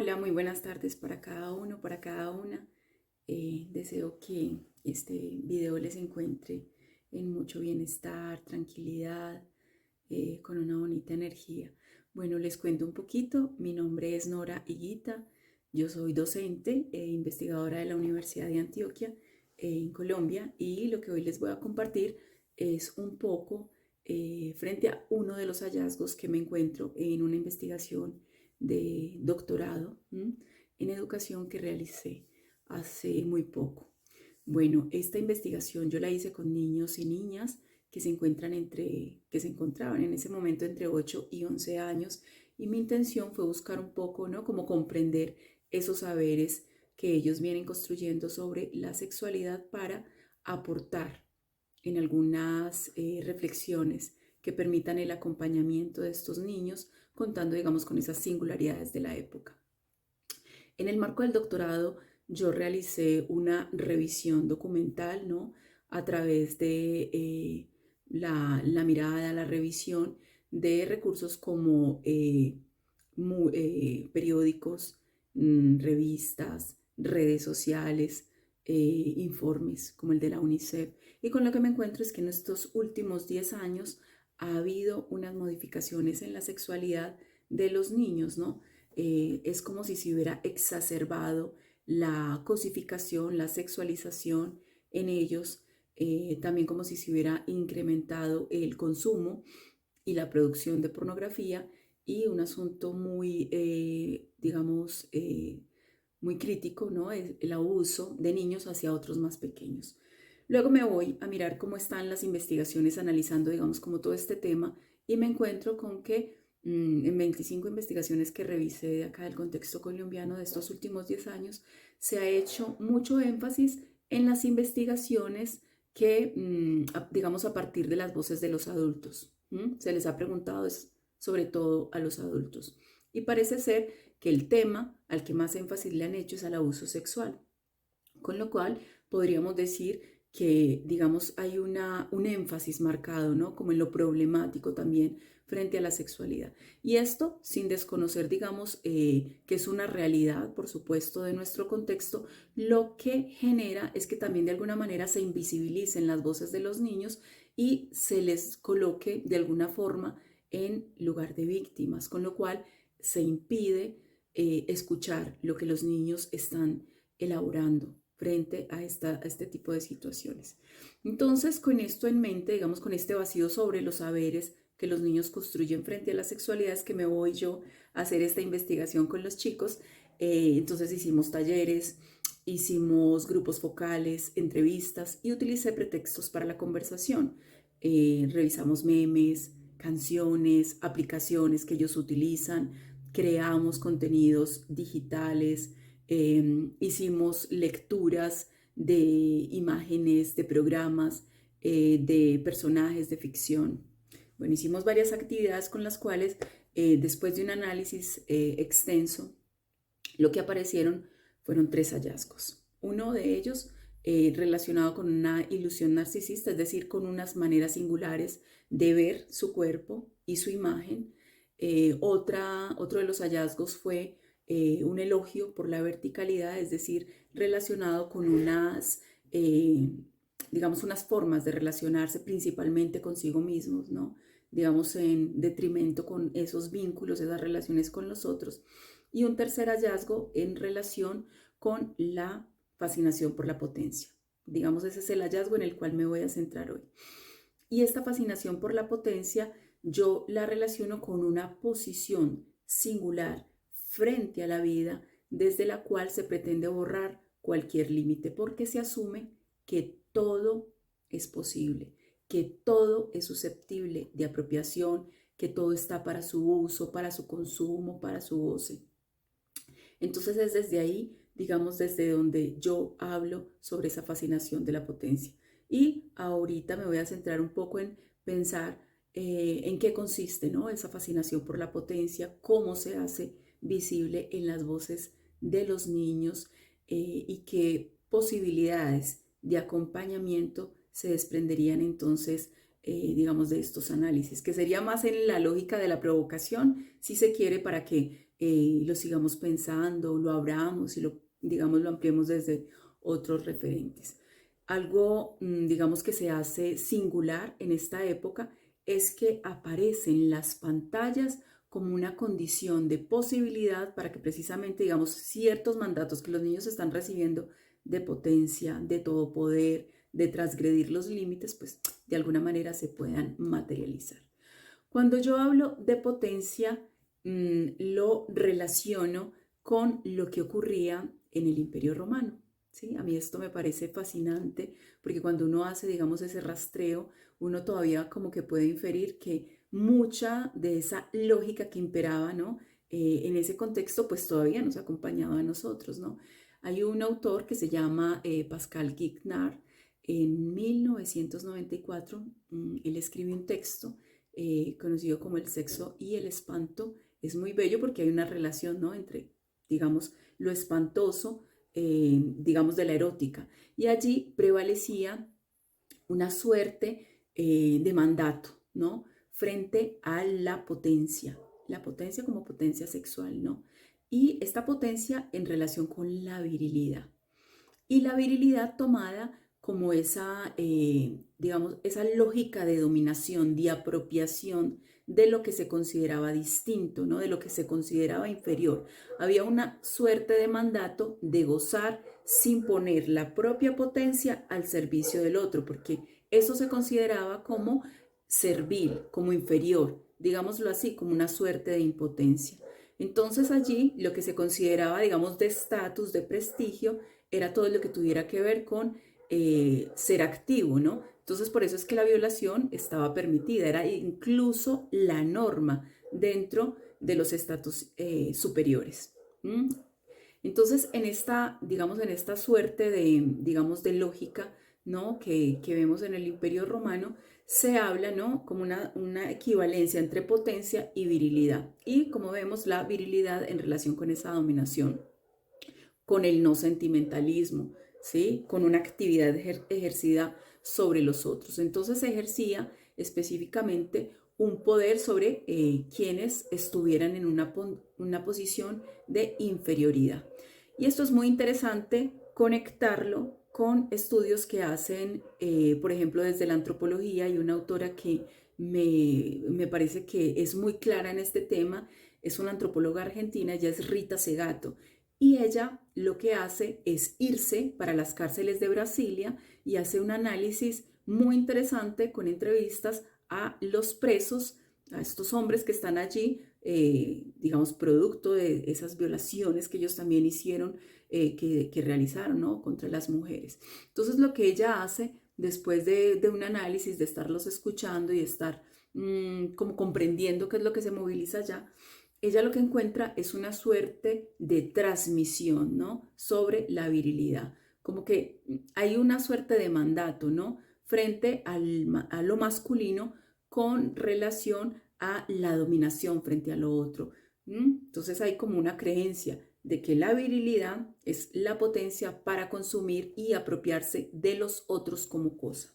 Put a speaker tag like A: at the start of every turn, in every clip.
A: Hola, muy buenas tardes para cada uno, para cada una. Deseo que este video les encuentre en mucho bienestar, tranquilidad, con una bonita energía. Bueno, les cuento un poquito. Mi nombre es Nora Higuita. Yo soy docente e investigadora de la Universidad de Antioquia, en Colombia, y lo que hoy les voy a compartir es un poco frente a uno de los hallazgos que me encuentro en una investigación de doctorado en educación que realicé hace muy poco. Bueno, esta investigación yo la hice con niños y niñas que se encontraban en ese momento entre 8 y 11 años, y mi intención fue buscar un poco, ¿no? Como comprender esos saberes que ellos vienen construyendo sobre la sexualidad para aportar en algunas reflexiones que permitan el acompañamiento de estos niños, contando, digamos, con esas singularidades de la época. En el marco del doctorado, yo realicé una revisión documental, ¿no? A través de la mirada, la revisión de recursos como periódicos, revistas, redes sociales, informes como el de la UNICEF. Y con lo que me encuentro es que en estos últimos 10 años ha habido unas modificaciones en la sexualidad de los niños, ¿no? Es como si se hubiera exacerbado la cosificación, la sexualización en ellos, también como si se hubiera incrementado el consumo y la producción de pornografía, y un asunto muy, digamos, muy crítico, ¿no? Es el abuso de niños hacia otros más pequeños. Luego me voy a mirar cómo están las investigaciones analizando, digamos, como todo este tema, y me encuentro con que en 25 investigaciones que revisé de acá del contexto colombiano de estos últimos 10 años, se ha hecho mucho énfasis en las investigaciones que, digamos, a partir de las voces de los adultos. Se les ha preguntado sobre todo a los adultos. Y parece ser que el tema al que más énfasis le han hecho es al abuso sexual. Con lo cual podríamos decir que, digamos, hay un énfasis marcado, ¿no? Como en lo problemático también frente a la sexualidad. Y esto sin desconocer, digamos, que es una realidad, por supuesto, de nuestro contexto, lo que genera es que también de alguna manera se invisibilicen las voces de los niños y se les coloque de alguna forma en lugar de víctimas, con lo cual se impide escuchar lo que los niños están elaborando frente a este tipo de situaciones. Entonces, con esto en mente, digamos, con este vacío sobre los saberes que los niños construyen frente a las sexualidades, que me voy yo a hacer esta investigación con los chicos. Entonces hicimos talleres, hicimos grupos focales, entrevistas, y utilicé pretextos para la conversación. Revisamos memes, canciones, aplicaciones que ellos utilizan, creamos contenidos digitales, hicimos lecturas de imágenes, de programas, de personajes de ficción. Bueno, hicimos varias actividades con las cuales, después de un análisis extenso, lo que aparecieron fueron 3 hallazgos. Uno de ellos relacionado con una ilusión narcisista, es decir, con unas maneras singulares de ver su cuerpo y su imagen. Otro de los hallazgos fue un elogio por la verticalidad, es decir, relacionado con digamos, unas formas de relacionarse principalmente consigo mismos, ¿no? Digamos, en detrimento con esos vínculos, esas relaciones con los otros. Y un tercer hallazgo en relación con la fascinación por la potencia. Digamos, ese es el hallazgo en el cual me voy a centrar hoy. Y esta fascinación por la potencia yo la relaciono con una posición singular frente a la vida, desde la cual se pretende borrar cualquier límite, porque se asume que todo es posible, que todo es susceptible de apropiación, que todo está para su uso, para su consumo, para su goce. Entonces es desde ahí, digamos, desde donde yo hablo sobre esa fascinación de la potencia. Y ahorita me voy a centrar un poco en pensar en qué consiste, ¿no? Esa fascinación por la potencia, cómo se hace visible en las voces de los niños, y qué posibilidades de acompañamiento se desprenderían entonces, digamos, de estos análisis, que sería más en la lógica de la provocación, si se quiere, para que lo sigamos pensando, lo abramos y digamos, lo ampliemos desde otros referentes. Algo, digamos, que se hace singular en esta época es que aparecen las pantallas como una condición de posibilidad para que precisamente, digamos, ciertos mandatos que los niños están recibiendo de potencia, de todo poder, de transgredir los límites, pues de alguna manera se puedan materializar. Cuando yo hablo de potencia, lo relaciono con lo que ocurría en el Imperio Romano. ¿Sí? A mí esto me parece fascinante porque cuando uno hace, digamos, ese rastreo, uno todavía como que puede inferir que mucha de esa lógica que imperaba, ¿no? En ese contexto, pues todavía nos acompañaba a nosotros, ¿no? Hay un autor que se llama Pascal Quignard. En 1994, él escribe un texto conocido como El sexo y el espanto. Es muy bello porque hay una relación, ¿no? Entre, digamos, lo espantoso, digamos, de la erótica. Y allí prevalecía una suerte de mandato, ¿no? Frente a la potencia como potencia sexual, ¿no? Y esta potencia en relación con la virilidad. Y la virilidad tomada como esa, digamos, esa lógica de dominación, de apropiación de lo que se consideraba distinto, ¿no? De lo que se consideraba inferior. Había una suerte de mandato de gozar sin poner la propia potencia al servicio del otro, porque eso se consideraba como servil, como inferior, digámoslo así, como una suerte de impotencia. Entonces allí lo que se consideraba, digamos, de estatus, de prestigio, era todo lo que tuviera que ver con ser activo, ¿no? Entonces por eso es que la violación estaba permitida, era incluso la norma dentro de los estatus superiores. ¿Mm? Entonces en esta, digamos, en esta suerte de, digamos, de lógica, ¿no? Que vemos en el Imperio Romano, se habla, ¿no? Como una equivalencia entre potencia y virilidad. Y como vemos, la virilidad en relación con esa dominación, con el no sentimentalismo, ¿sí? Con una actividad ejercida sobre los otros. Entonces se ejercía específicamente un poder sobre quienes estuvieran en una posición de inferioridad. Y esto es muy interesante conectarlo con estudios que hacen, por ejemplo, desde la antropología. Hay una autora que me parece que es muy clara en este tema, es una antropóloga argentina, ella es Rita Segato, y ella lo que hace es irse para las cárceles de Brasilia y hace un análisis muy interesante con entrevistas a los presos, a estos hombres que están allí, digamos, producto de esas violaciones que ellos también hicieron, que realizaron, ¿no? Contra las mujeres. Entonces lo que ella hace después de un análisis, de estarlos escuchando y estar como comprendiendo qué es lo que se moviliza allá, ella lo que encuentra es una suerte de transmisión, ¿no? Sobre la virilidad. Como que hay una suerte de mandato, ¿no? Frente a lo masculino con relación a la dominación frente a lo otro. Entonces hay como una creencia de que la virilidad es la potencia para consumir y apropiarse de los otros como cosa.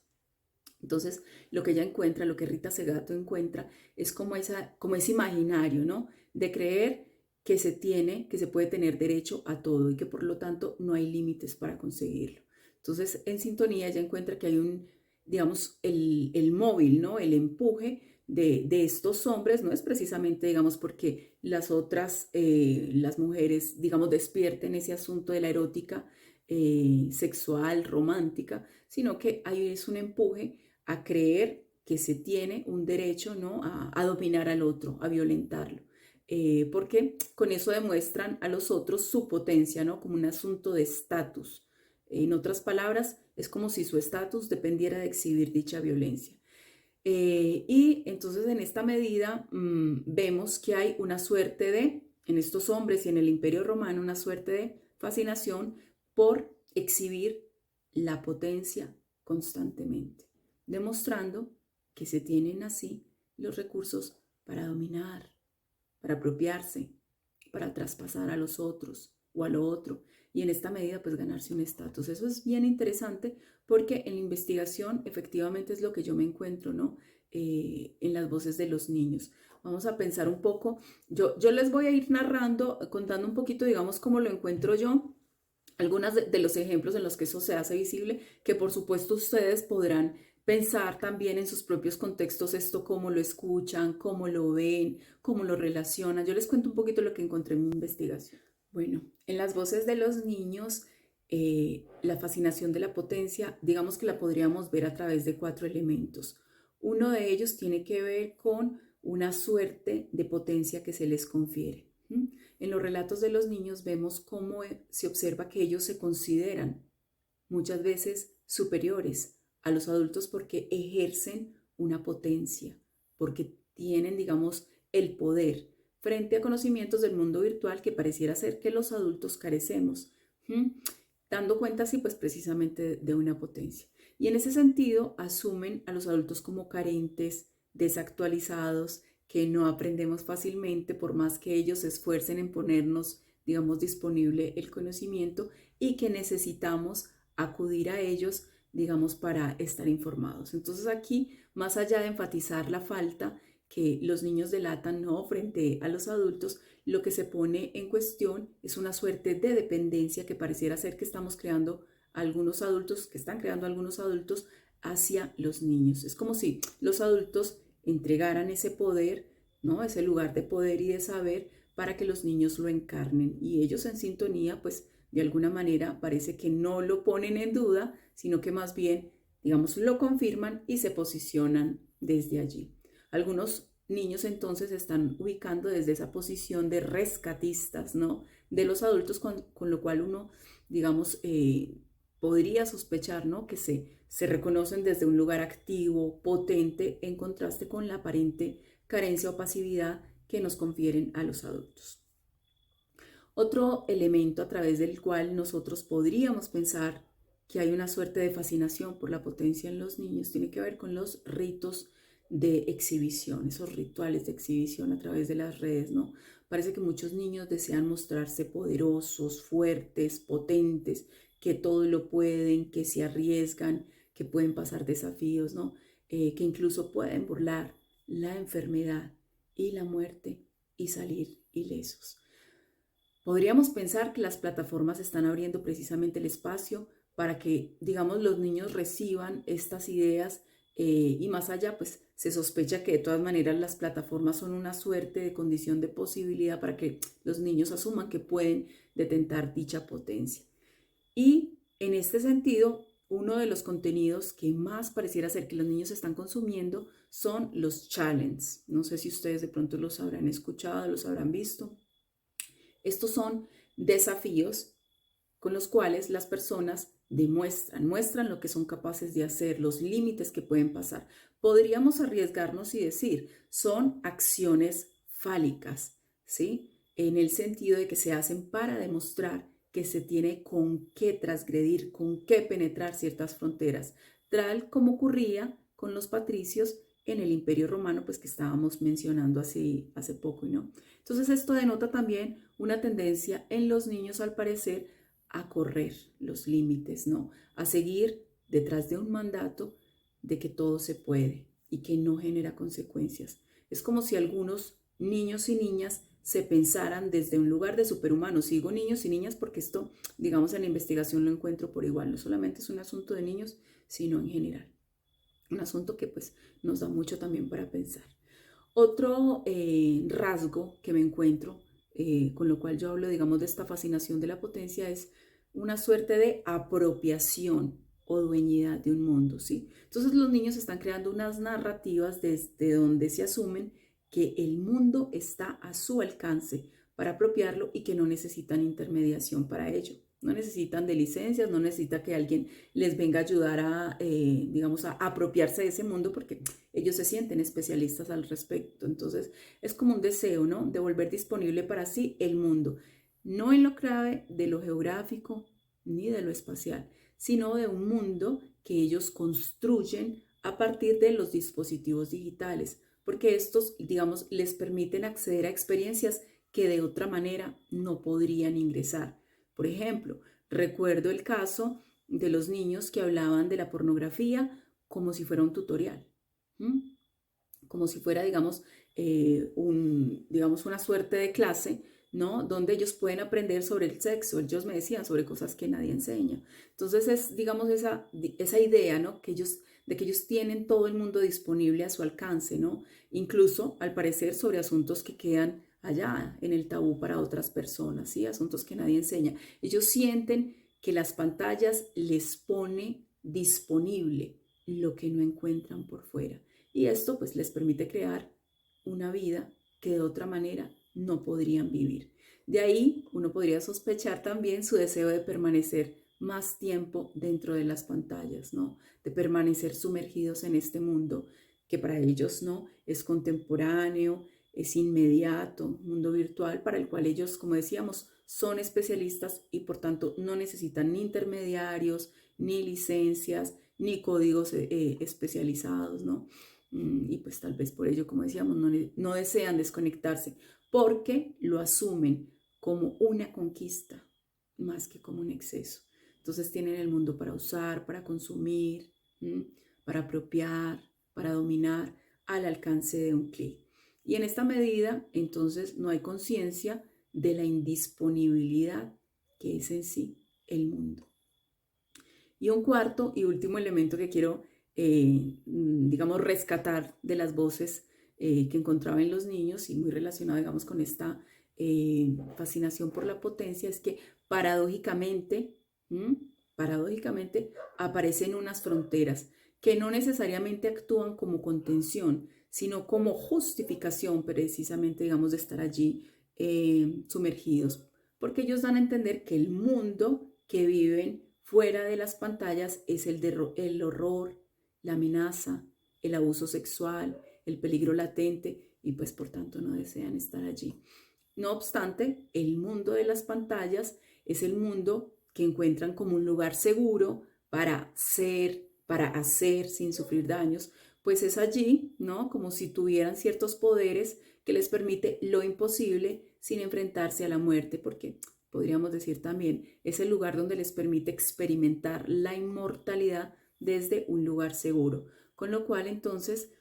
A: Entonces, lo que ella encuentra, lo que Rita Segato encuentra, es como ese imaginario, ¿no? De creer que que se puede tener derecho a todo y que por lo tanto no hay límites para conseguirlo. Entonces, en sintonía, ella encuentra que hay digamos, el móvil, ¿no? El empuje de estos hombres, no es precisamente, digamos, porque las mujeres, digamos, despierten ese asunto de la erótica sexual, romántica, sino que ahí es un empuje a creer que se tiene un derecho, ¿no? A dominar al otro, a violentarlo. Porque con eso demuestran a los otros su potencia, ¿no? Como un asunto de estatus. En otras palabras, es como si su estatus dependiera de exhibir dicha violencia. Y entonces en esta medida vemos que hay una suerte en estos hombres y en el Imperio Romano, una suerte de fascinación por exhibir la potencia constantemente, demostrando que se tienen así los recursos para dominar, para apropiarse, para traspasar a los otros o a lo otro y en esta medida pues ganarse un estatus. Eso es bien interesante porque en la investigación efectivamente es lo que yo me encuentro, ¿no? en las voces de los niños. Vamos a pensar un poco, yo les voy a ir narrando, contando un poquito, digamos, cómo lo encuentro yo, algunos de los ejemplos en los que eso se hace visible, que por supuesto ustedes podrán pensar también en sus propios contextos esto, cómo lo escuchan, cómo lo ven, cómo lo relacionan. Yo les cuento un poquito lo que encontré en mi investigación. Bueno, en las voces de los niños, la fascinación de la potencia, digamos que la podríamos ver a través de 4 elementos. Uno de ellos tiene que ver con una suerte de potencia que se les confiere. En los relatos de los niños vemos cómo se observa que ellos se consideran muchas veces superiores a los adultos porque ejercen una potencia, porque tienen, digamos, el poder frente a conocimientos del mundo virtual que pareciera ser que los adultos carecemos, dando cuenta así pues precisamente de una potencia. Y en ese sentido asumen a los adultos como carentes, desactualizados, que no aprendemos fácilmente por más que ellos se esfuercen en ponernos, digamos, disponible el conocimiento y que necesitamos acudir a ellos, digamos, para estar informados. Entonces aquí, más allá de enfatizar la falta que los niños delatan, ¿no?, frente a los adultos, lo que se pone en cuestión es una suerte de dependencia que pareciera ser que estamos creando algunos adultos, que están creando algunos adultos hacia los niños. Es como si los adultos entregaran ese poder, ¿no?, ese lugar de poder y de saber para que los niños lo encarnen. Y ellos en sintonía, pues de alguna manera parece que no lo ponen en duda, sino que más bien, digamos, lo confirman y se posicionan desde allí. Algunos niños entonces están ubicando desde esa posición de rescatistas, ¿no?, de los adultos, con lo cual uno, digamos, podría sospechar, ¿no?, que se reconocen desde un lugar activo, potente, en contraste con la aparente carencia o pasividad que nos confieren a los adultos. Otro elemento a través del cual nosotros podríamos pensar que hay una suerte de fascinación por la potencia en los niños tiene que ver con los ritos de exhibición, esos rituales de exhibición a través de las redes, ¿no? Parece que muchos niños desean mostrarse poderosos, fuertes, potentes, que todo lo pueden, que se arriesgan, que pueden pasar desafíos, ¿no? Que incluso pueden burlar la enfermedad y la muerte y salir ilesos. Podríamos pensar que las plataformas están abriendo precisamente el espacio para que, digamos, los niños reciban estas ideas, y más allá, pues se sospecha que de todas maneras las plataformas son una suerte de condición de posibilidad para que los niños asuman que pueden detentar dicha potencia. Y en este sentido, uno de los contenidos que más pareciera ser que los niños están consumiendo son los challenges. No sé si ustedes de pronto los habrán escuchado, los habrán visto. Estos son desafíos con los cuales las personas muestran lo que son capaces de hacer, los límites que pueden pasar. Podríamos arriesgarnos y decir, son acciones fálicas, ¿sí? En el sentido de que se hacen para demostrar que se tiene con qué transgredir, con qué penetrar ciertas fronteras, tal como ocurría con los patricios en el Imperio Romano, pues que estábamos mencionando hace poco, ¿no? Entonces esto denota también una tendencia en los niños, al parecer, a correr los límites, ¿no? A seguir detrás de un mandato de que todo se puede y que no genera consecuencias. Es como si algunos niños y niñas se pensaran desde un lugar de superhumanos. Digo niños y niñas porque esto, digamos, en la investigación lo encuentro por igual. No solamente es un asunto de niños, sino en general. Un asunto que pues nos da mucho también para pensar. Otro rasgo que me encuentro, con lo cual yo hablo, digamos, de esta fascinación de la potencia, es una suerte de apropiación o dueñidad de un mundo, ¿sí? Entonces los niños están creando unas narrativas desde donde se asumen que el mundo está a su alcance para apropiarlo y que no necesitan intermediación para ello. No necesitan de licencias, no necesita que alguien les venga a ayudar a, digamos, a apropiarse de ese mundo porque ellos se sienten especialistas al respecto. Entonces es como un deseo, ¿no?, de volver disponible para sí el mundo, no en lo clave de lo geográfico ni de lo espacial, sino de un mundo que ellos construyen a partir de los dispositivos digitales, porque estos, digamos, les permiten acceder a experiencias que de otra manera no podrían ingresar. Por ejemplo, recuerdo el caso de los niños que hablaban de la pornografía como si fuera un tutorial. como si fuera, digamos, digamos, una suerte de clase, ¿no? Donde ellos pueden aprender sobre el sexo. Ellos me decían sobre cosas que nadie enseña. Entonces es, digamos, esa idea, ¿no? De que ellos tienen todo el mundo disponible a su alcance, ¿no? Incluso, al parecer, sobre asuntos que quedan allá en el tabú para otras personas, ¿sí? Asuntos que nadie enseña. Ellos sienten que las pantallas les pone disponible lo que no encuentran por fuera. Y esto pues les permite crear una vida que de otra manera no podrían vivir. De ahí uno podría sospechar también su deseo de permanecer más tiempo dentro de las pantallas, ¿no? De permanecer sumergidos en este mundo que para ellos no es contemporáneo, es inmediato, mundo virtual para el cual ellos, como decíamos, son especialistas y por tanto no necesitan ni intermediarios, ni licencias, ni códigos especializados, ¿no? Y pues tal vez por ello, como decíamos, no desean desconectarse porque lo asumen como una conquista más que como un exceso. Entonces tienen el mundo para usar, para consumir, para apropiar, para dominar al alcance de un clic. Y en esta medida, entonces, no hay conciencia de la indisponibilidad que es en sí el mundo. Y un cuarto y último elemento que quiero, digamos, rescatar de las voces que encontraba en los niños y muy relacionado, digamos, con esta fascinación por la potencia, es que paradójicamente, paradójicamente aparecen unas fronteras que no necesariamente actúan como contención, sino como justificación precisamente, digamos, de estar allí sumergidos, porque ellos dan a entender que el mundo que viven fuera de las pantallas es el horror, la amenaza, el abuso sexual, el peligro latente y pues por tanto no desean estar allí. No obstante, el mundo de las pantallas es el mundo que encuentran como un lugar seguro para ser, para hacer sin sufrir daños, pues es allí, ¿no? Como si tuvieran ciertos poderes que les permite lo imposible sin enfrentarse a la muerte, porque podríamos decir también, es el lugar donde les permite experimentar la inmortalidad desde un lugar seguro, con lo cual entonces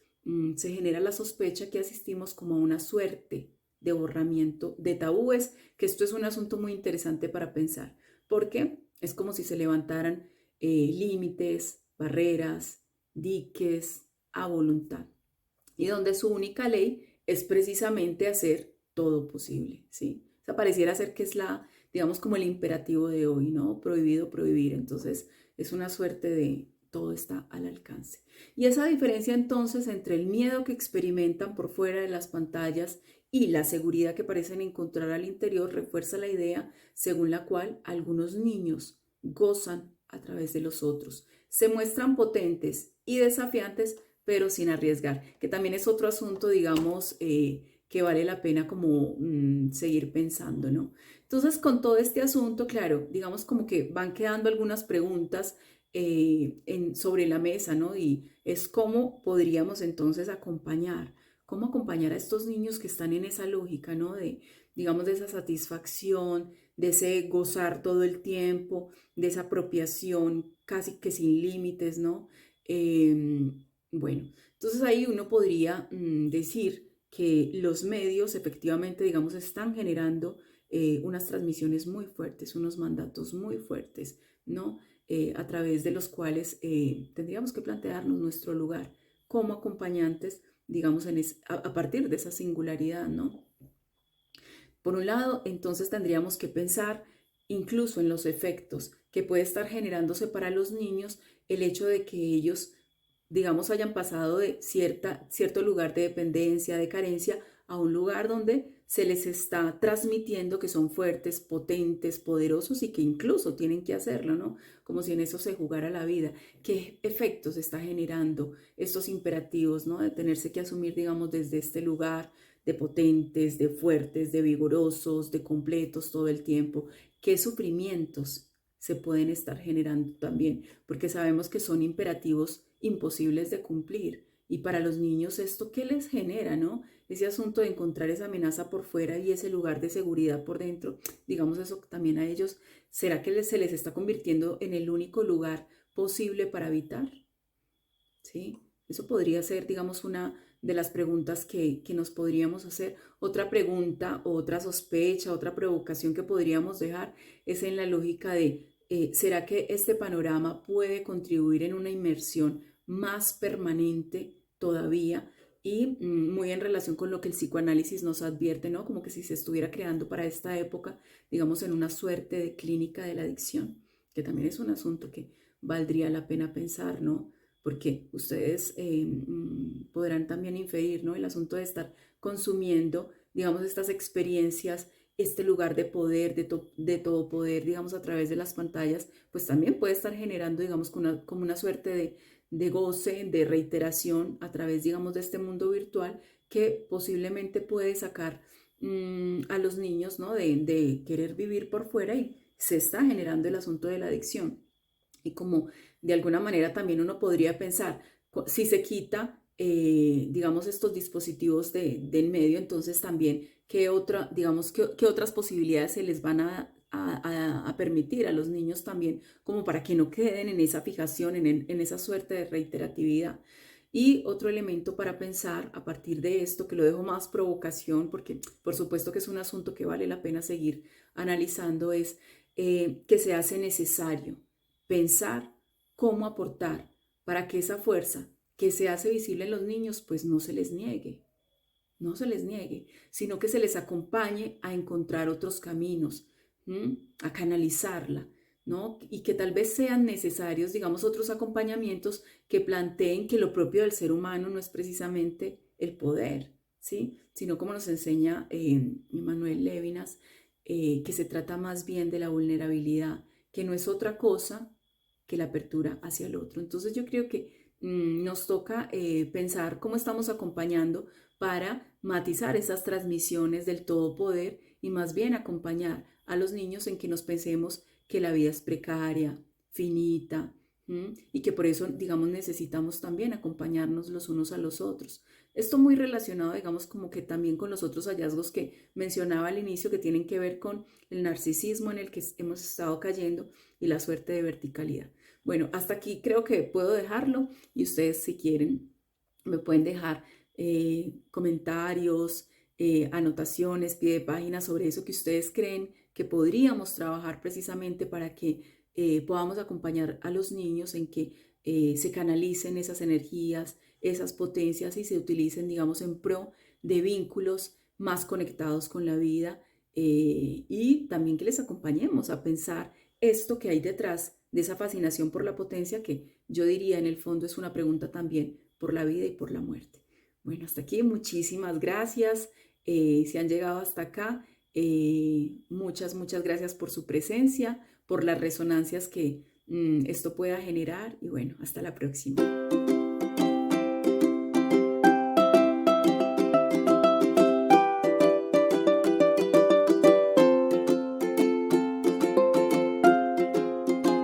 A: se genera la sospecha que asistimos como a una suerte de borramiento de tabúes, que esto es un asunto muy interesante para pensar, porque es como si se levantaran límites, barreras, diques a voluntad, y donde su única ley es precisamente hacer todo posible, ¿sí? O sea, pareciera ser que es digamos, como el imperativo de hoy, ¿no? Prohibido prohibir, entonces es una suerte de todo está al alcance. Y esa diferencia entonces entre el miedo que experimentan por fuera de las pantallas y la seguridad que parecen encontrar al interior refuerza la idea según la cual algunos niños gozan a través de los otros, se muestran potentes y desafiantes, pero sin arriesgar, que también es otro asunto, digamos, que vale la pena como seguir pensando, ¿no? Entonces, con todo este asunto, claro, digamos como que van quedando algunas preguntas sobre la mesa, ¿no? Y es cómo podríamos entonces cómo acompañar a estos niños que están en esa lógica, ¿no? De, digamos, de esa satisfacción, de ese gozar todo el tiempo, de esa apropiación casi que sin límites, ¿no? Bueno, entonces ahí uno podría decir que los medios efectivamente, digamos, están generando unas transmisiones muy fuertes, unos mandatos muy fuertes, ¿no? A través de los cuales tendríamos que plantearnos nuestro lugar como acompañantes, digamos, a partir de esa singularidad, ¿no? Por un lado, entonces tendríamos que pensar incluso en los efectos que puede estar generándose para los niños el hecho de que ellos, digamos, hayan pasado de cierto lugar de dependencia, de carencia, a un lugar donde se les está transmitiendo que son fuertes, potentes, poderosos y que incluso tienen que hacerlo, ¿no? Como si en eso se jugara la vida. ¿Qué efectos está generando estos imperativos, ¿no? De tenerse que asumir, digamos, desde este lugar de potentes, de fuertes, de vigorosos, de completos todo el tiempo? ¿Qué sufrimientos se pueden estar generando también? Porque sabemos que son imperativos imposibles de cumplir. Y para los niños esto, ¿qué les genera, no? Ese asunto de encontrar esa amenaza por fuera y ese lugar de seguridad por dentro, digamos eso también a ellos, ¿será que se les está convirtiendo en el único lugar posible para habitar? ¿Sí? Eso podría ser, digamos, de las preguntas que nos podríamos hacer. Otra pregunta, otra sospecha, otra provocación que podríamos dejar es en la lógica de, ¿será que este panorama puede contribuir en una inmersión más permanente todavía? Y muy en relación con lo que el psicoanálisis nos advierte, ¿no? Como que si se estuviera creando para esta época, digamos, en una suerte de clínica de la adicción, que también es un asunto que valdría la pena pensar, ¿no? Porque ustedes podrán también inferir, ¿no? El asunto de estar consumiendo, digamos, estas experiencias, este lugar de poder, de todo poder, digamos, a través de las pantallas, pues también puede estar generando, digamos, como una suerte de goce, de reiteración a través, digamos, de este mundo virtual que posiblemente puede sacar a los niños, ¿no? De querer vivir por fuera y se está generando el asunto de la adicción. Y como de alguna manera también uno podría pensar, si se quita, digamos, estos dispositivos del medio, entonces también, digamos, qué otras posibilidades se les van a permitir a los niños también, como para que no queden en esa fijación, en esa suerte de reiteratividad. Y otro elemento para pensar a partir de esto, que lo dejo más provocación, porque por supuesto que es un asunto que vale la pena seguir analizando, es que se hace necesario pensar cómo aportar para que esa fuerza que se hace visible en los niños, pues no se les niegue, no se les niegue, sino que se les acompañe a encontrar otros caminos, a canalizarla, ¿no? Y que tal vez sean necesarios, digamos, otros acompañamientos que planteen que lo propio del ser humano no es precisamente el poder, ¿sí? Sino como nos enseña Emmanuel Levinas, que se trata más bien de la vulnerabilidad, que no es otra cosa que la apertura hacia el otro. Entonces yo creo que nos toca pensar cómo estamos acompañando para matizar esas transmisiones del todopoder y más bien acompañar a los niños en que nos pensemos que la vida es precaria, finita, y que por eso, digamos, necesitamos también acompañarnos los unos a los otros. Esto muy relacionado, digamos, como que también con los otros hallazgos que mencionaba al inicio, que tienen que ver con el narcisismo en el que hemos estado cayendo y la suerte de verticalidad. Bueno, hasta aquí creo que puedo dejarlo y ustedes si quieren me pueden dejar comentarios, anotaciones, pie de página sobre eso que ustedes creen que podríamos trabajar precisamente para que podamos acompañar a los niños en que se canalicen esas energías, esas potencias y se utilicen, digamos, en pro de vínculos más conectados con la vida y también que les acompañemos a pensar esto que hay detrás de esa fascinación por la potencia que yo diría en el fondo es una pregunta también por la vida y por la muerte. Bueno, hasta aquí, muchísimas gracias. Si han llegado hasta acá, muchas gracias por su presencia, por las resonancias que esto pueda generar y bueno, hasta la próxima.